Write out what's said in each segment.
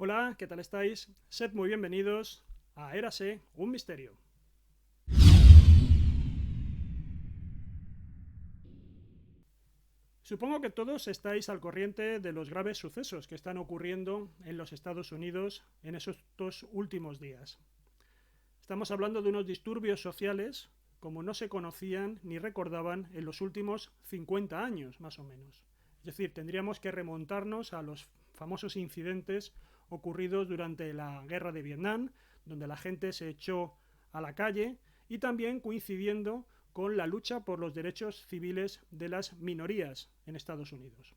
Hola, ¿qué tal estáis? Sed muy bienvenidos a Érase un misterio. Supongo que todos estáis al corriente de los graves sucesos que están ocurriendo en los Estados Unidos en estos últimos días. Estamos hablando de unos disturbios sociales como no se conocían ni recordaban en los últimos 50 años, más o menos. Es decir, tendríamos que remontarnos a los famosos incidentes ocurridos durante la guerra de Vietnam, donde la gente se echó a la calle y también coincidiendo con la lucha por los derechos civiles de las minorías en Estados Unidos.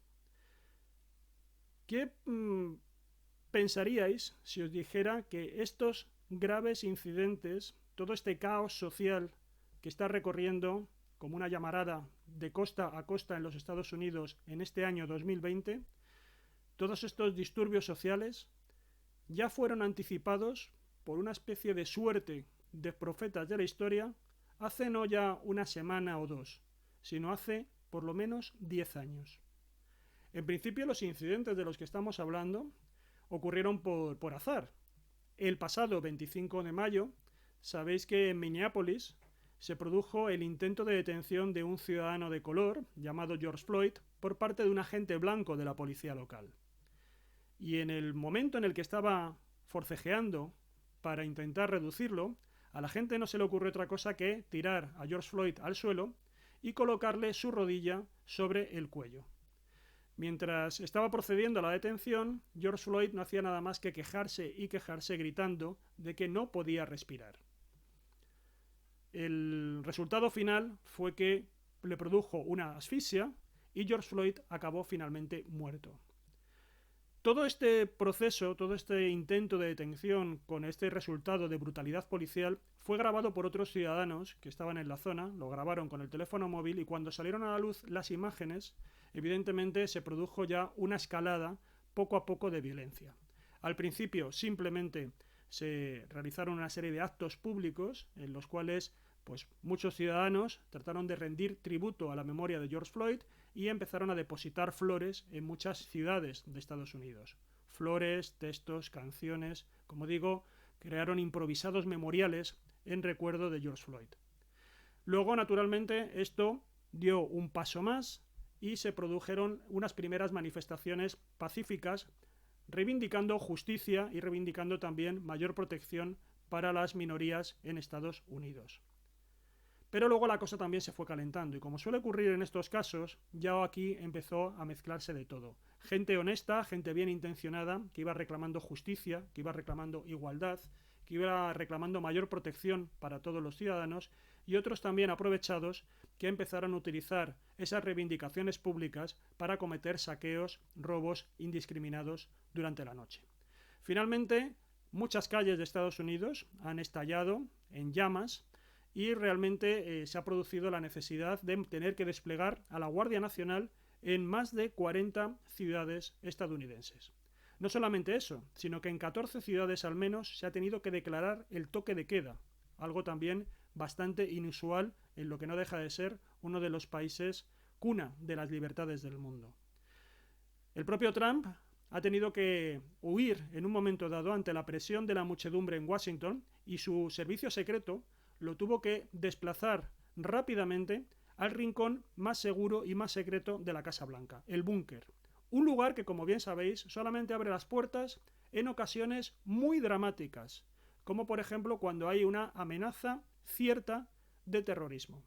¿Qué pensaríais si os dijera que estos graves incidentes, todo este caos social que está recorriendo como una llamarada de costa a costa en los Estados Unidos en este año 2020, todos estos disturbios sociales ya fueron anticipados por una especie de suerte de profetas de la historia hace no ya una semana o dos, sino hace por lo menos 10 años? En principio, los incidentes de los que estamos hablando ocurrieron por azar. El pasado 25 de mayo, sabéis que en Minneapolis se produjo el intento de detención de un ciudadano de color llamado George Floyd por parte de un agente blanco de la policía local. Y en el momento en el que estaba forcejeando para intentar reducirlo, a la gente no se le ocurrió otra cosa que tirar a George Floyd al suelo y colocarle su rodilla sobre el cuello. Mientras estaba procediendo a la detención, George Floyd no hacía nada más que quejarse y quejarse gritando de que no podía respirar. El resultado final fue que le produjo una asfixia y George Floyd acabó finalmente muerto. Todo este proceso, todo este intento de detención con este resultado de brutalidad policial fue grabado por otros ciudadanos que estaban en la zona, lo grabaron con el teléfono móvil y cuando salieron a la luz las imágenes, evidentemente se produjo ya una escalada poco a poco de violencia. Al principio simplemente se realizaron una serie de actos públicos en los cuales muchos ciudadanos trataron de rendir tributo a la memoria de George Floyd y empezaron a depositar flores en muchas ciudades de Estados Unidos. Flores, textos, canciones, como digo, crearon improvisados memoriales en recuerdo de George Floyd. Luego, naturalmente, esto dio un paso más y se produjeron unas primeras manifestaciones pacíficas reivindicando justicia y reivindicando también mayor protección para las minorías en Estados Unidos. Pero luego la cosa también se fue calentando y como suele ocurrir en estos casos, ya aquí empezó a mezclarse de todo. Gente honesta, gente bien intencionada, que iba reclamando justicia, que iba reclamando igualdad, que iba reclamando mayor protección para todos los ciudadanos y otros también aprovechados que empezaron a utilizar esas reivindicaciones públicas para cometer saqueos, robos indiscriminados durante la noche. Finalmente, muchas calles de Estados Unidos han estallado en llamas y realmente se ha producido la necesidad de tener que desplegar a la Guardia Nacional en más de 40 ciudades estadounidenses. No solamente eso, sino que en 14 ciudades al menos se ha tenido que declarar el toque de queda, algo también bastante inusual en lo que no deja de ser uno de los países cuna de las libertades del mundo. El propio Trump ha tenido que huir en un momento dado ante la presión de la muchedumbre en Washington y su servicio secreto lo tuvo que desplazar rápidamente al rincón más seguro y más secreto de la Casa Blanca, el búnker. Un lugar que, como bien sabéis, solamente abre las puertas en ocasiones muy dramáticas, como por ejemplo cuando hay una amenaza cierta de terrorismo.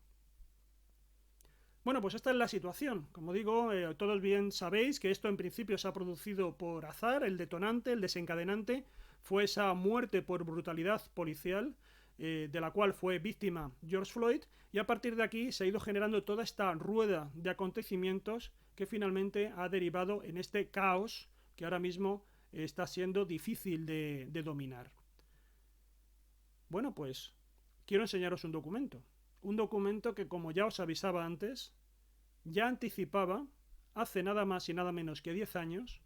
Bueno, pues esta es la situación. Como digo, todos bien sabéis que esto en principio se ha producido por azar, el detonante, el desencadenante, fue esa muerte por brutalidad policial de la cual fue víctima George Floyd, y a partir de aquí se ha ido generando toda esta rueda de acontecimientos que finalmente ha derivado en este caos que ahora mismo está siendo difícil de dominar. Bueno, pues quiero enseñaros un documento que, como ya os avisaba antes, ya anticipaba hace nada más y nada menos que 10 años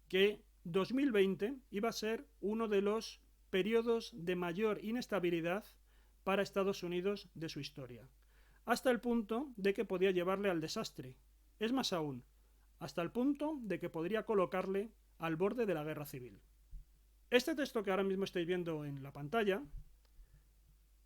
que 2020 iba a ser uno de los periodos de mayor inestabilidad para Estados Unidos de su historia, hasta el punto de que podía llevarle al desastre. Es más aún, hasta el punto de que podría colocarle al borde de la guerra civil. Este texto que ahora mismo estáis viendo en la pantalla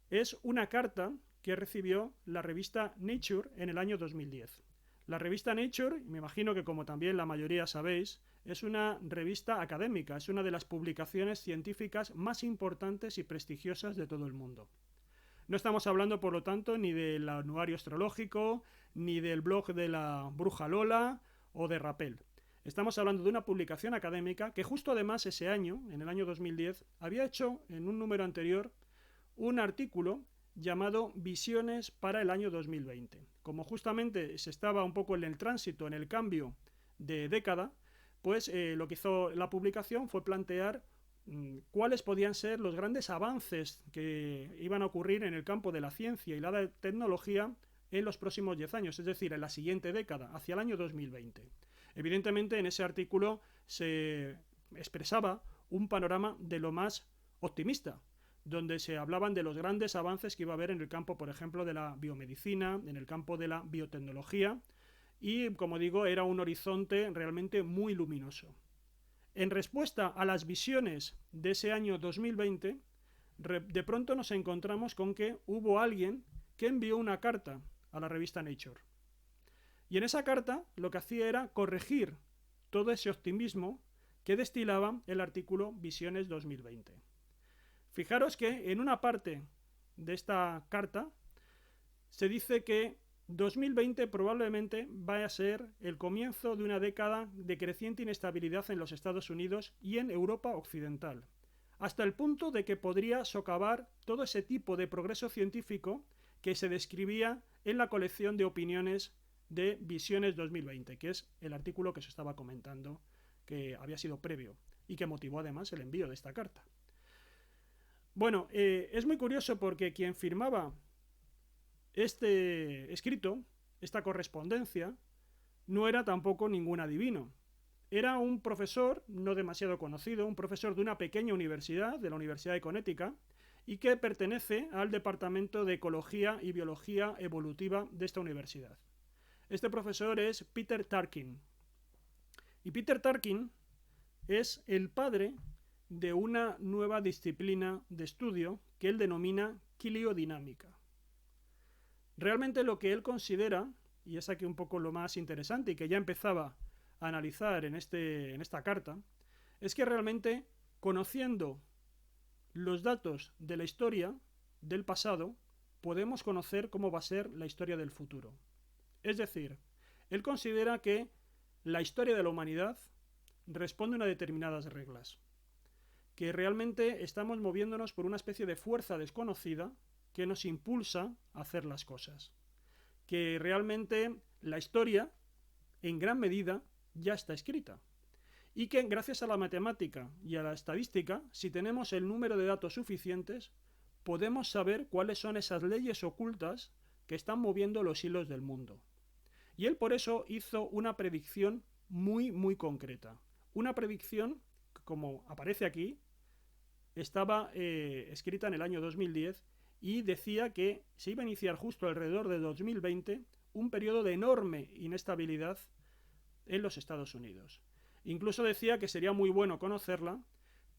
es una carta que recibió la revista Nature en el año 2010. La revista Nature, me imagino que como también la mayoría sabéis, es una revista académica, es una de las publicaciones científicas más importantes y prestigiosas de todo el mundo. No estamos hablando, por lo tanto, ni del anuario astrológico, ni del blog de la bruja Lola o de Rappel. Estamos hablando de una publicación académica que justo además ese año, en el año 2010, había hecho en un número anterior un artículo llamado Visiones para el año 2020. Como justamente se estaba un poco en el tránsito, en el cambio de década, pues lo que hizo la publicación fue plantear cuáles podían ser los grandes avances que iban a ocurrir en el campo de la ciencia y la tecnología en los próximos 10 años, es decir, en la siguiente década, hacia el año 2020. Evidentemente, en ese artículo se expresaba un panorama de lo más optimista, donde se hablaban de los grandes avances que iba a haber en el campo, por ejemplo, de la biomedicina, en el campo de la biotecnología, y, como digo, era un horizonte realmente muy luminoso. En respuesta a las visiones de ese año 2020, de pronto nos encontramos con que hubo alguien que envió una carta a la revista Nature. Y en esa carta lo que hacía era corregir todo ese optimismo que destilaba el artículo Visiones 2020. Fijaros que en una parte de esta carta se dice que 2020 probablemente va a ser el comienzo de una década de creciente inestabilidad en los Estados Unidos y en Europa occidental, hasta el punto de que podría socavar todo ese tipo de progreso científico que se describía en la colección de opiniones de Visiones 2020, que es el artículo que se estaba comentando, que había sido previo y que motivó además el envío de esta carta. Bueno, es muy curioso porque quien firmaba este escrito, esta correspondencia, no era tampoco ningún adivino. Era un profesor no demasiado conocido, un profesor de una pequeña universidad, de la Universidad de Connecticut, y que pertenece al Departamento de Ecología y Biología Evolutiva de esta universidad. Este profesor es Peter Tarkin. Y Peter Tarkin es el padre de una nueva disciplina de estudio que él denomina quiliodinámica. Realmente lo que él considera, y es aquí un poco lo más interesante y que ya empezaba a analizar en esta carta, es que realmente conociendo los datos de la historia del pasado, podemos conocer cómo va a ser la historia del futuro. Es decir, él considera que la historia de la humanidad responde a unas determinadas reglas, que realmente estamos moviéndonos por una especie de fuerza desconocida que nos impulsa a hacer las cosas, que realmente la historia en gran medida ya está escrita y que gracias a la matemática y a la estadística, si tenemos el número de datos suficientes, podemos saber cuáles son esas leyes ocultas que están moviendo los hilos del mundo. Y él por eso hizo una predicción muy concreta, una predicción que, como aparece aquí, estaba escrita en el año 2010 y decía que se iba a iniciar justo alrededor de 2020 un periodo de enorme inestabilidad en los Estados Unidos. Incluso decía que sería muy bueno conocerla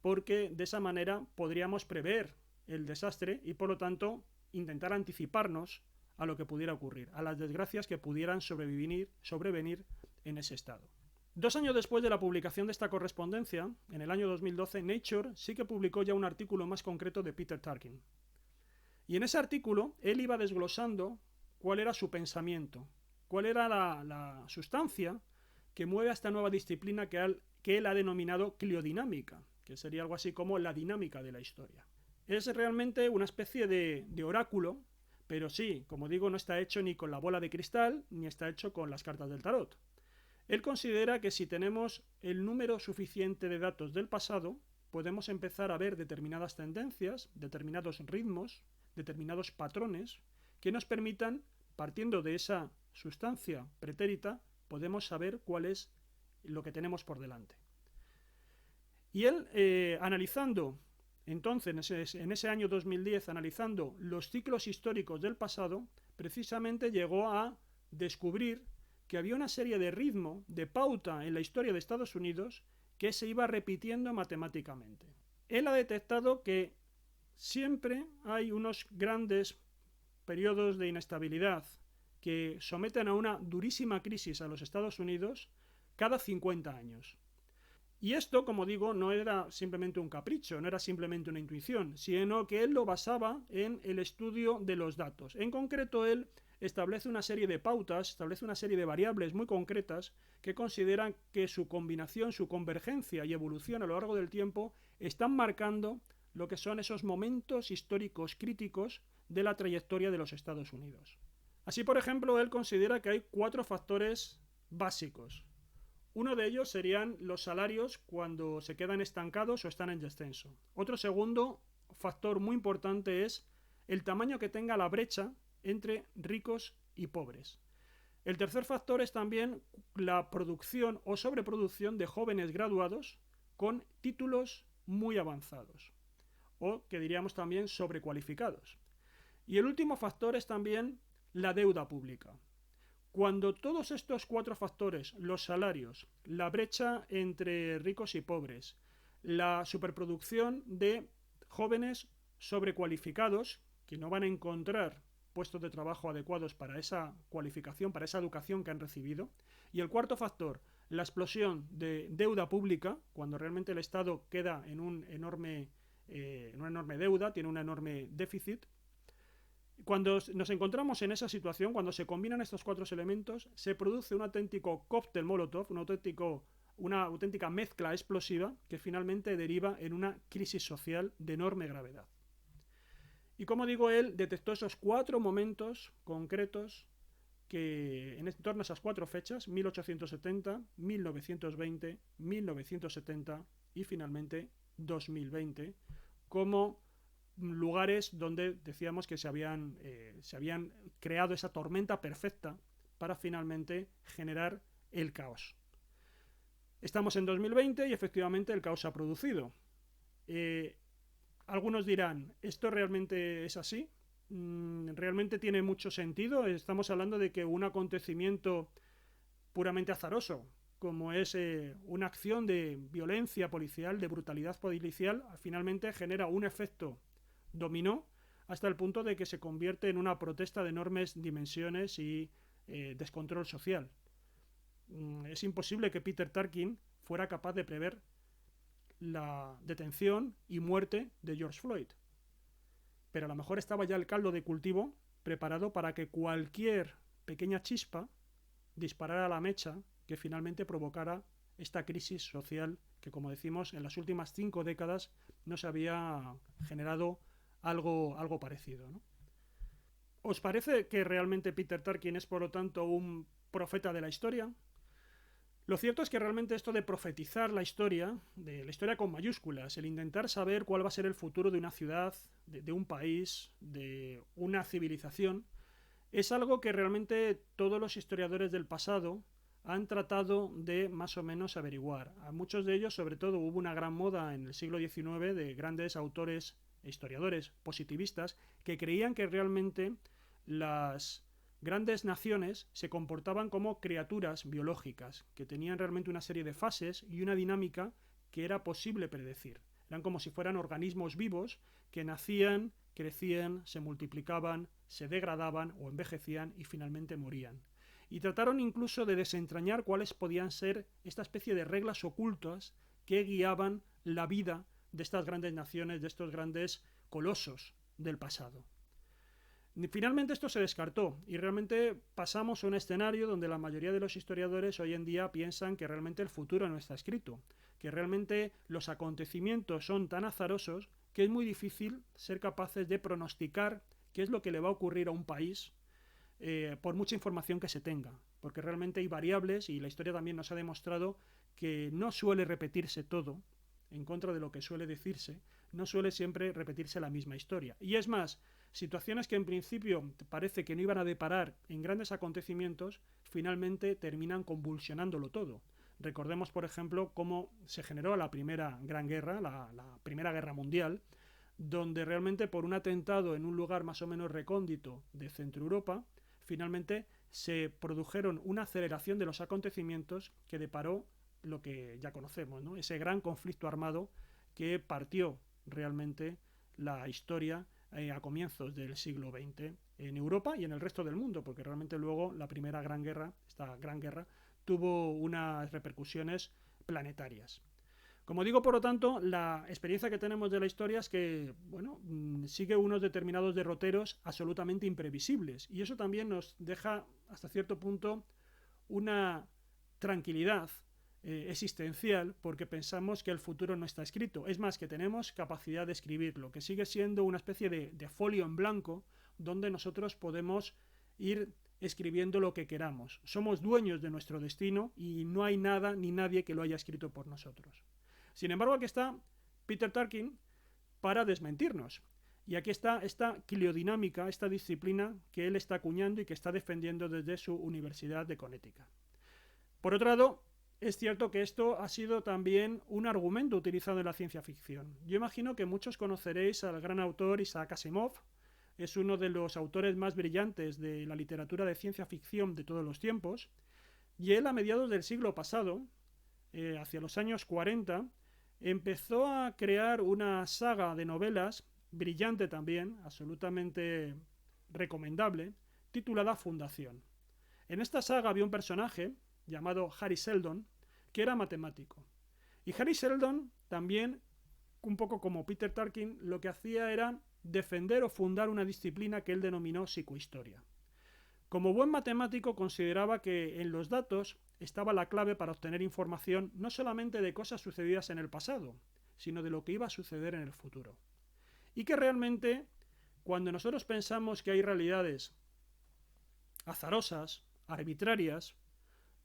porque de esa manera podríamos prever el desastre y por lo tanto intentar anticiparnos a lo que pudiera ocurrir, a las desgracias que pudieran sobrevenir en ese estado. 2 años después de la publicación de esta correspondencia, en el año 2012, Nature sí que publicó ya un artículo más concreto de Peter Tarkin. Y en ese artículo él iba desglosando cuál era su pensamiento, cuál era la sustancia que mueve a esta nueva disciplina que él ha denominado cliodinámica, que sería algo así como la dinámica de la historia. Es realmente una especie de oráculo, pero sí, como digo, no está hecho ni con la bola de cristal, ni está hecho con las cartas del tarot. Él considera que si tenemos el número suficiente de datos del pasado, podemos empezar a ver determinadas tendencias, determinados ritmos, determinados patrones, que nos permitan, partiendo de esa sustancia pretérita, podemos saber cuál es lo que tenemos por delante. Y él, analizando, entonces, en ese año 2010, analizando los ciclos históricos del pasado, precisamente llegó a descubrir que había una serie de ritmo, de pauta en la historia de Estados Unidos que se iba repitiendo matemáticamente. él ha detectado que siempre hay unos grandes periodos de inestabilidad que someten a una durísima crisis a los Estados Unidos cada 50 años. Y esto, como digo, no era simplemente un capricho, no era simplemente una intuición, sino que él lo basaba en el estudio de los datos. En concreto, él establece una serie de pautas, establece una serie de variables muy concretas que consideran que su combinación, su convergencia y evolución a lo largo del tiempo están marcando lo que son esos momentos históricos críticos de la trayectoria de los Estados Unidos. Así, por ejemplo, él considera que hay 4 factores básicos. Uno de ellos serían los salarios cuando se quedan estancados o están en descenso. Otro segundo factor muy importante es el tamaño que tenga la brecha entre ricos y pobres. El tercer factor es también la producción o sobreproducción de jóvenes graduados con títulos muy avanzados, o que diríamos también sobrecualificados. Y el último factor es también la deuda pública. Cuando todos estos 4 factores, los salarios, la brecha entre ricos y pobres, la superproducción de jóvenes sobrecualificados que no van a encontrar puestos de trabajo adecuados para esa cualificación, para esa educación que han recibido, y el cuarto factor, la explosión de deuda pública, cuando realmente el Estado queda en una enorme deuda, tiene un enorme déficit. Cuando nos encontramos en esa situación, cuando se combinan estos 4 elementos, se produce un auténtico cóctel Molotov, una auténtica mezcla explosiva que finalmente deriva en una crisis social de enorme gravedad. Y como digo, él detectó esos 4 momentos concretos que en torno a esas 4 fechas, 1870, 1920, 1970 y finalmente 2020, como lugares donde decíamos que se habían creado esa tormenta perfecta para finalmente generar el caos. Estamos en 2020 y efectivamente el caos se ha producido. Algunos dirán, ¿esto realmente es así? ¿Realmente tiene mucho sentido? Estamos hablando de que un acontecimiento puramente azaroso, como es una acción de violencia policial, de brutalidad policial, finalmente genera un efecto dominó hasta el punto de que se convierte en una protesta de enormes dimensiones y descontrol social. Es imposible que Peter Tarkin fuera capaz de prever la detención y muerte de George Floyd. Pero a lo mejor estaba ya el caldo de cultivo preparado para que cualquier pequeña chispa disparara la mecha que finalmente provocara esta crisis social que, como decimos, en las últimas 5 décadas no se había generado algo parecido, ¿no? ¿Os parece que realmente Peter Tarkin es, por lo tanto, un profeta de la historia? Lo cierto es que realmente esto de profetizar la historia con mayúsculas, el intentar saber cuál va a ser el futuro de una ciudad, de un país, de una civilización, es algo que realmente todos los historiadores del pasado han tratado de más o menos averiguar. A muchos de ellos, sobre todo, hubo una gran moda en el siglo XIX de grandes autores e historiadores positivistas que creían que realmente las grandes naciones se comportaban como criaturas biológicas, que tenían realmente una serie de fases y una dinámica que era posible predecir. Eran como si fueran organismos vivos que nacían, crecían, se multiplicaban, se degradaban o envejecían y finalmente morían. Y trataron incluso de desentrañar cuáles podían ser esta especie de reglas ocultas que guiaban la vida de estas grandes naciones, de estos grandes colosos del pasado. Finalmente esto se descartó y realmente pasamos a un escenario donde la mayoría de los historiadores hoy en día piensan que realmente el futuro no está escrito, que realmente los acontecimientos son tan azarosos que es muy difícil ser capaces de pronosticar qué es lo que le va a ocurrir a un país por mucha información que se tenga, porque realmente hay variables y la historia también nos ha demostrado que no suele repetirse todo, en contra de lo que suele decirse, no suele siempre repetirse la misma historia. Y es más, situaciones que en principio parece que no iban a deparar en grandes acontecimientos, finalmente terminan convulsionándolo todo. Recordemos, por ejemplo, cómo se generó la primera gran guerra, la Primera Guerra Mundial, donde realmente por un atentado en un lugar más o menos recóndito de Centro Europa, finalmente se produjeron una aceleración de los acontecimientos que deparó lo que ya conocemos, ¿no? Ese gran conflicto armado que partió realmente la historia a comienzos del siglo XX en Europa y en el resto del mundo, porque realmente luego la primera gran guerra, esta gran guerra, tuvo unas repercusiones planetarias. Como digo, por lo tanto, la experiencia que tenemos de la historia es que, bueno, sigue unos determinados derroteros absolutamente imprevisibles. Y eso también nos deja, hasta cierto punto, una tranquilidad existencial, porque pensamos que el futuro no está escrito. Es más, que tenemos capacidad de escribirlo, que sigue siendo una especie de folio en blanco donde nosotros podemos ir escribiendo lo que queramos. Somos dueños de nuestro destino y no hay nada ni nadie que lo haya escrito por nosotros. Sin embargo, aquí está Peter Tarkin para desmentirnos. Y aquí está esta cliodinámica, esta disciplina que él está acuñando y que está defendiendo desde su Universidad de Connecticut. Por otro lado, es cierto que esto ha sido también un argumento utilizado en la ciencia ficción. Yo imagino que muchos conoceréis al gran autor Isaac Asimov. Es uno de los autores más brillantes de la literatura de ciencia ficción de todos los tiempos. Y él, a mediados del siglo pasado, hacia los años 40, empezó a crear una saga de novelas, brillante también, absolutamente recomendable, titulada Fundación. En esta saga había un personaje llamado Hari Seldon, que era matemático. Y Hari Seldon también, un poco como Peter Tarkin, lo que hacía era defender o fundar una disciplina que él denominó psicohistoria. Como buen matemático consideraba que en los datos estaba la clave para obtener información no solamente de cosas sucedidas en el pasado, sino de lo que iba a suceder en el futuro. Y que realmente, cuando nosotros pensamos que hay realidades azarosas, arbitrarias,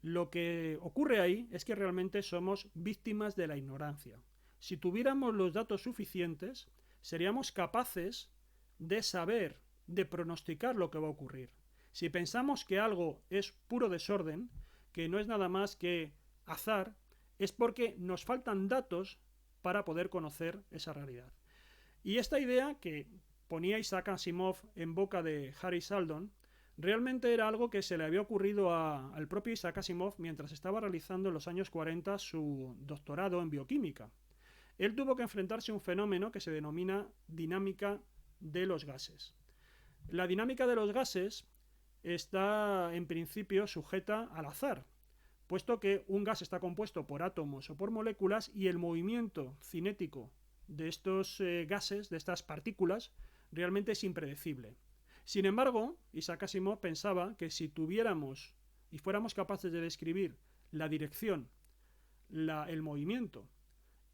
lo que ocurre ahí es que realmente somos víctimas de la ignorancia. Si tuviéramos los datos suficientes, seríamos capaces de saber, de pronosticar lo que va a ocurrir. Si pensamos que algo es puro desorden, que no es nada más que azar, es porque nos faltan datos para poder conocer esa realidad. Y esta idea que ponía Isaac Asimov en boca de Hari Seldon realmente era algo que se le había ocurrido al propio Isaac Asimov mientras estaba realizando en los años 40 su doctorado en bioquímica. Él tuvo que enfrentarse a un fenómeno que se denomina dinámica de los gases. La dinámica de los gases está en principio sujeta al azar, puesto que un gas está compuesto por átomos o por moléculas y el movimiento cinético de estos gases, de estas partículas, realmente es impredecible. Sin embargo, Isaac Asimov pensaba que si tuviéramos y fuéramos capaces de describir la dirección, el movimiento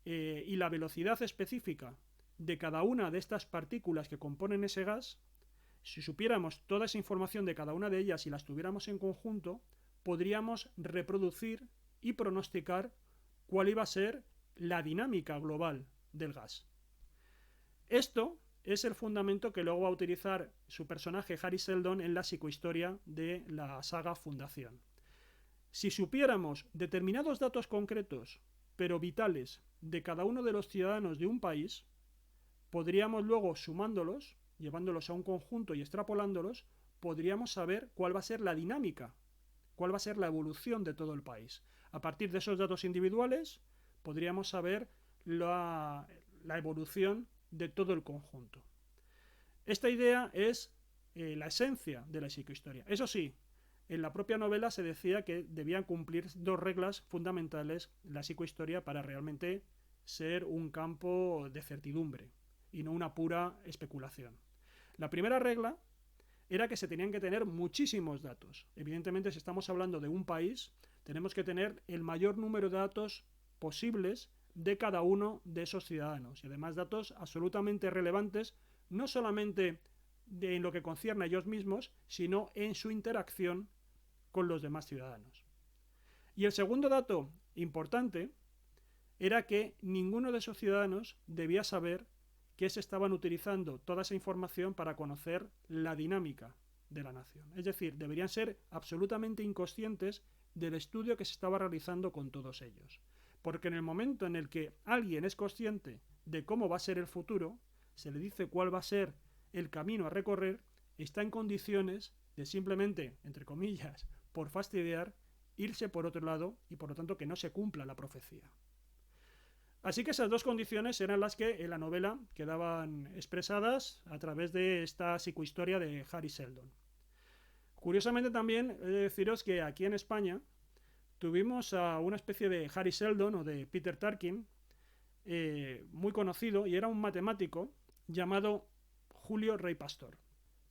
y la velocidad específica de cada una de estas partículas que componen ese gas, si supiéramos toda esa información de cada una de ellas y las tuviéramos en conjunto, podríamos reproducir y pronosticar cuál iba a ser la dinámica global del gas. Esto es el fundamento que luego va a utilizar su personaje Hari Seldon en la psicohistoria de la saga Fundación. Si supiéramos determinados datos concretos, pero vitales, de cada uno de los ciudadanos de un país, podríamos luego, sumándolos, llevándolos a un conjunto y extrapolándolos, podríamos saber cuál va a ser la dinámica, cuál va a ser la evolución de todo el país. A partir de esos datos individuales, podríamos saber la evolución de todo el conjunto. Esta idea es la esencia de la psicohistoria. Eso sí, en la propia novela se decía que debían cumplir dos reglas fundamentales la psicohistoria para realmente ser un campo de certidumbre y no una pura especulación. La primera regla era que se tenían que tener muchísimos datos. Evidentemente, si estamos hablando de un país, tenemos que tener el mayor número de datos posibles de cada uno de esos ciudadanos. Y además datos absolutamente relevantes, no solamente en lo que concierne a ellos mismos, sino en su interacción con los demás ciudadanos. Y el segundo dato importante era que ninguno de esos ciudadanos debía saber que se estaban utilizando toda esa información para conocer la dinámica de la nación. Es decir, deberían ser absolutamente inconscientes del estudio que se estaba realizando con todos ellos. Porque en el momento en el que alguien es consciente de cómo va a ser el futuro, se le dice cuál va a ser el camino a recorrer, está en condiciones de simplemente, entre comillas, por fastidiar, irse por otro lado y por lo tanto que no se cumpla la profecía. Así que esas dos condiciones eran las que en la novela quedaban expresadas a través de esta psicohistoria de Hari Seldon. Curiosamente también he de deciros que aquí en España tuvimos a una especie de Hari Seldon o de Peter Tarkin, muy conocido, y era un matemático llamado Julio Rey Pastor.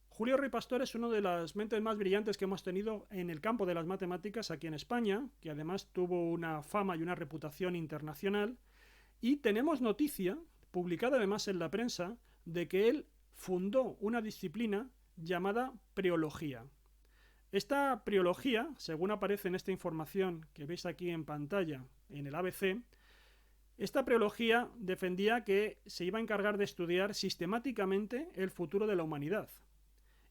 Julio Rey Pastor es una de las mentes más brillantes que hemos tenido en el campo de las matemáticas aquí en España, que además tuvo una fama y una reputación internacional, y tenemos noticia, publicada además en la prensa, de que él fundó una disciplina llamada preología. Esta preología, según aparece en esta información que veis aquí en pantalla en el ABC, esta preología defendía que se iba a encargar de estudiar sistemáticamente el futuro de la humanidad.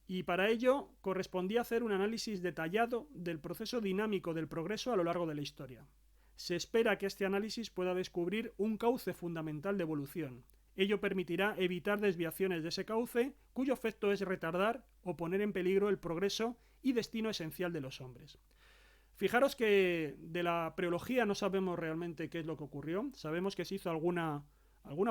Y para ello correspondía hacer un análisis detallado del proceso dinámico del progreso a lo largo de la historia. Se espera que este análisis pueda descubrir un cauce fundamental de evolución. Ello permitirá evitar desviaciones de ese cauce, cuyo efecto es retardar o poner en peligro el progreso y destino esencial de los hombres. Fijaros que de la preología no sabemos realmente qué es lo que ocurrió. Sabemos que se hizo alguna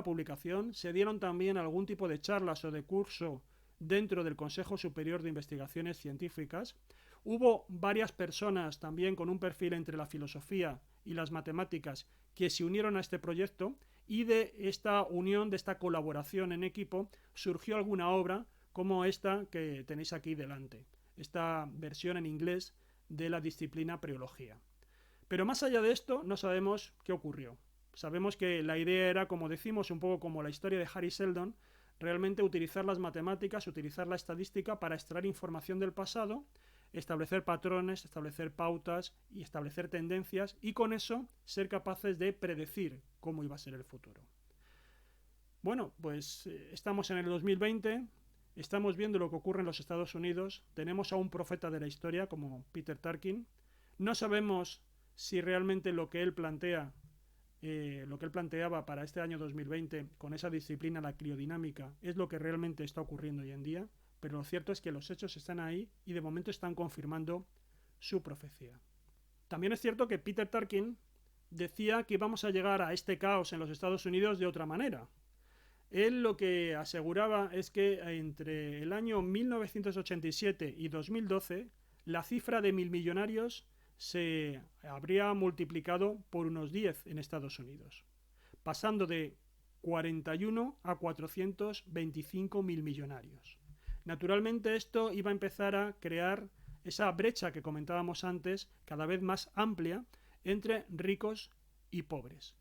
publicación, se dieron también algún tipo de charlas o de curso dentro del Consejo Superior de Investigaciones Científicas. Hubo varias personas también con un perfil entre la filosofía y las matemáticas que se unieron a este proyecto, y de esta unión, de esta colaboración en equipo, surgió alguna obra como esta que tenéis aquí delante, esta versión en inglés de la disciplina preología. Pero más allá de esto, no sabemos qué ocurrió. Sabemos que la idea era, como decimos, un poco como la historia de Hari Seldon, realmente utilizar las matemáticas, utilizar la estadística para extraer información del pasado, establecer patrones, establecer pautas y establecer tendencias, y con eso ser capaces de predecir cómo iba a ser el futuro. Bueno, pues estamos en el 2020, estamos viendo lo que ocurre en los Estados Unidos, tenemos a un profeta de la historia como Peter Tarkin, no sabemos si realmente lo que él planteaba para este año 2020 con esa disciplina, la criodinámica, es lo que realmente está ocurriendo hoy en día, pero lo cierto es que los hechos están ahí y de momento están confirmando su profecía. También es cierto que Peter Tarkin decía que íbamos a llegar a este caos en los Estados Unidos de otra manera. Él lo que aseguraba es que entre el año 1987 y 2012 la cifra de 1.000 millonarios se habría multiplicado por unos 10 en Estados Unidos, pasando de 41 a 425.000 millonarios. Naturalmente esto iba a empezar a crear esa brecha que comentábamos antes, cada vez más amplia, entre ricos y pobres.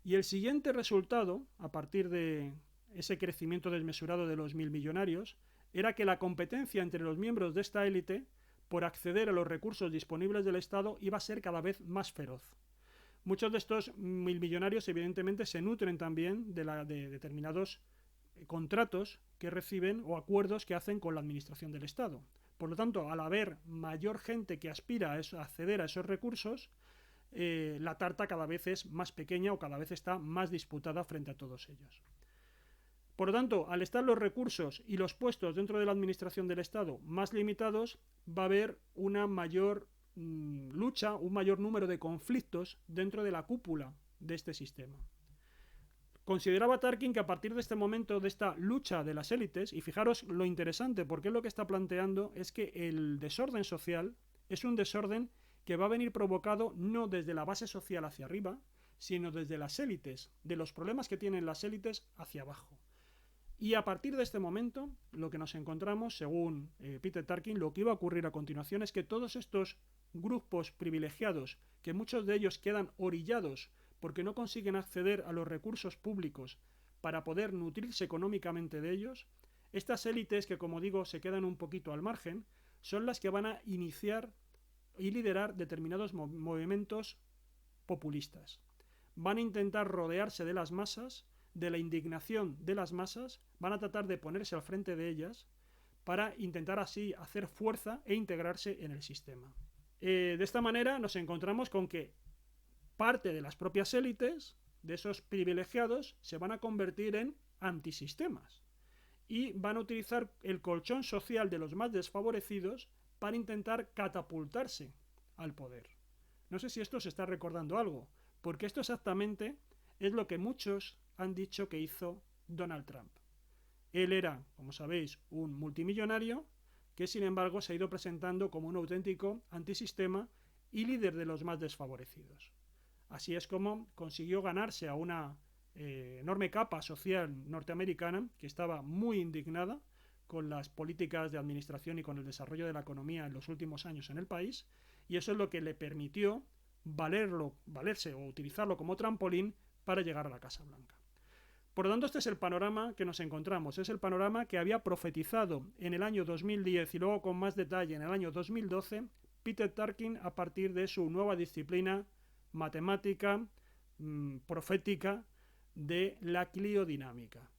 Y el siguiente resultado, a partir de ese crecimiento desmesurado de los 1.000 millonarios, era que la competencia entre los miembros de esta élite por acceder a los recursos disponibles del Estado iba a ser cada vez más feroz. Muchos de estos 1.000 millonarios evidentemente se nutren también de determinados contratos que reciben o acuerdos que hacen con la administración del Estado. Por lo tanto, al haber mayor gente que aspira a acceder a esos recursos, la tarta cada vez es más pequeña o cada vez está más disputada frente a todos ellos. Por lo tanto, al estar los recursos y los puestos dentro de la administración del Estado más limitados, va a haber una mayor lucha, un mayor número de conflictos dentro de la cúpula de este sistema. Consideraba Tarkin que a partir de este momento, de esta lucha de las élites, y fijaros lo interesante, porque lo que está planteando es que el desorden social es un desorden que va a venir provocado no desde la base social hacia arriba, sino desde las élites, de los problemas que tienen las élites hacia abajo. Y a partir de este momento, lo que nos encontramos, según Peter Tarkin, lo que iba a ocurrir a continuación es que todos estos grupos privilegiados, que muchos de ellos quedan orillados porque no consiguen acceder a los recursos públicos para poder nutrirse económicamente de ellos, estas élites que, como digo, se quedan un poquito al margen, son las que van a iniciar y liderar determinados movimientos populistas. Van a intentar rodearse de las masas, de la indignación de las masas, van a tratar de ponerse al frente de ellas para intentar así hacer fuerza e integrarse en el sistema. De esta manera nos encontramos con que parte de las propias élites, de esos privilegiados, se van a convertir en antisistemas y van a utilizar el colchón social de los más desfavorecidos para intentar catapultarse al poder. No sé si esto se está recordando algo, porque esto exactamente es lo que muchos han dicho que hizo Donald Trump. Él era, como sabéis, un multimillonario que sin embargo se ha ido presentando como un auténtico antisistema y líder de los más desfavorecidos. Así es como consiguió ganarse a una enorme capa social norteamericana que estaba muy indignada con las políticas de administración y con el desarrollo de la economía en los últimos años en el país, y eso es lo que le permitió valerse o utilizarlo como trampolín para llegar a la Casa Blanca. Por lo tanto, este es el panorama que nos encontramos, es el panorama que había profetizado en el año 2010 y luego con más detalle en el año 2012 Peter Tarkin a partir de su nueva disciplina matemática profética de la cliodinámica.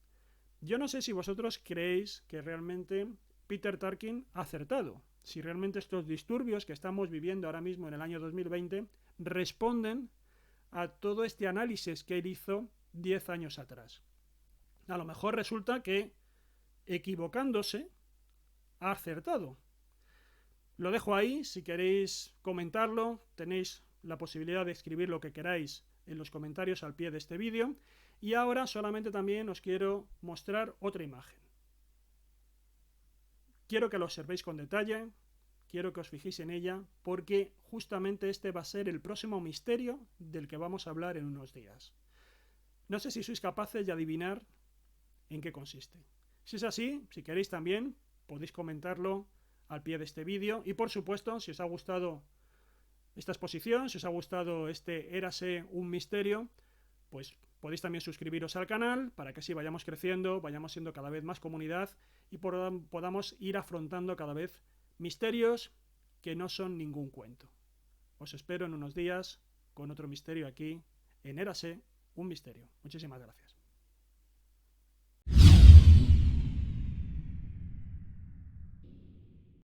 Yo no sé si vosotros creéis que realmente Peter Tarkin ha acertado, si realmente estos disturbios que estamos viviendo ahora mismo en el año 2020 responden a todo este análisis que él hizo 10 años atrás. A lo mejor resulta que, equivocándose, ha acertado. Lo dejo ahí, si queréis comentarlo, tenéis la posibilidad de escribir lo que queráis en los comentarios al pie de este vídeo. Y ahora solamente también os quiero mostrar otra imagen. Quiero que lo observéis con detalle, quiero que os fijéis en ella, porque justamente este va a ser el próximo misterio del que vamos a hablar en unos días. No sé si sois capaces de adivinar en qué consiste. Si es así, si queréis también, podéis comentarlo al pie de este vídeo. Y por supuesto, si os ha gustado esta exposición, si os ha gustado este Érase un misterio, pues podéis también suscribiros al canal para que así vayamos creciendo, vayamos siendo cada vez más comunidad y podamos ir afrontando cada vez misterios que no son ningún cuento. Os espero en unos días con otro misterio aquí en Érase un misterio. Muchísimas gracias.